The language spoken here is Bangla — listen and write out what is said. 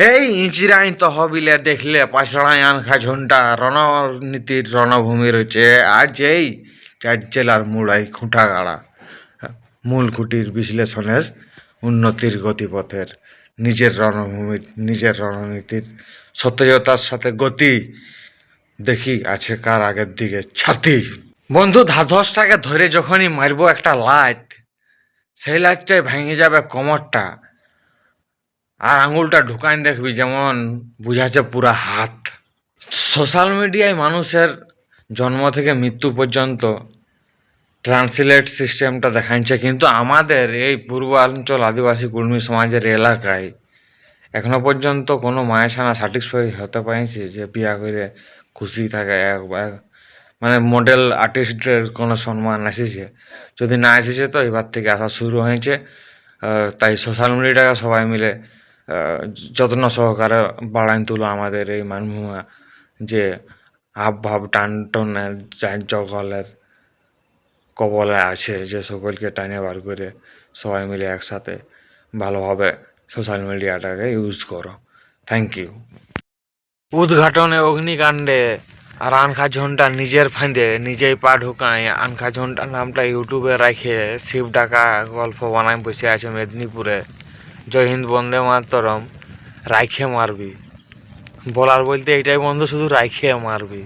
এই ইঞ্চিরাই তহবিলে দেখলে পাঁচড়ায় আনখা ঝুন্টা রণনীতির রণভূমি রয়েছে। আর যেই চার জেলার মূড়াই খুঁটা গাড়া মূল খুঁটির বিশ্লেষণের উন্নতির গতিপথের নিজের রণভূমির নিজের রণনীতির সত্যতার সাথে গতি দেখি আছে কার আগের দিকে ছাতি। বন্ধু ধাধসটাকে ধরে যখনই মারবো একটা লাইট, সেই লাইটটাই ভেঙে যাবে কোমরটা, আর আঙুলটা ঢুকান দেখবি যেমন বুঝাচ্ছে পুরা হাত। সোশ্যাল মিডিয়ায় মানুষের জন্ম থেকে মৃত্যু পর্যন্ত ট্রান্সলেট সিস্টেমটা দেখাচ্ছে, কিন্তু আমাদের এই পূর্বাঞ্চল আদিবাসী কুর্মী সমাজের এলাকায় এখনো পর্যন্ত কোনো মায়ের সানা স্যাটিসফাই হতে পারছে যে বিয়া করে খুশি থাকে। মানে মডেল আর্টিস্টের কোনো সম্মান আসিছে, যদি না এসেছে তো এবার থেকে আসা শুরু হয়েছে। তাই সোশ্যাল মিডিয়াটাকে সবাই মিলে যত্ন সহকারে বাড়াই তুলো আমাদের এই মানভূমা যে হাব ভাব টান টনের জগলের কবলে আছে, যে সকলকে টানে বার করে সবাই মিলে একসাথে ভালোভাবে সোশ্যাল মিডিয়াটাকে ইউজ করো। Thank you. উদ্ঘাটনে অগ্নিকাণ্ডে আর আনখা ঝন্টা নিজের ফাঁদে নিজেই পা ঢুকায়। আনখা ঝন্টা নামটা ইউটিউবে রাখে শিব ডাকা গল্প বানায় বসে আছে মেদিনীপুরে। জয় হিন্দ, বন্দে মাতরম, রাইখে মারবি। বলার বলতে এইটাই বন্ধু, শুধু রাইখে মারবি।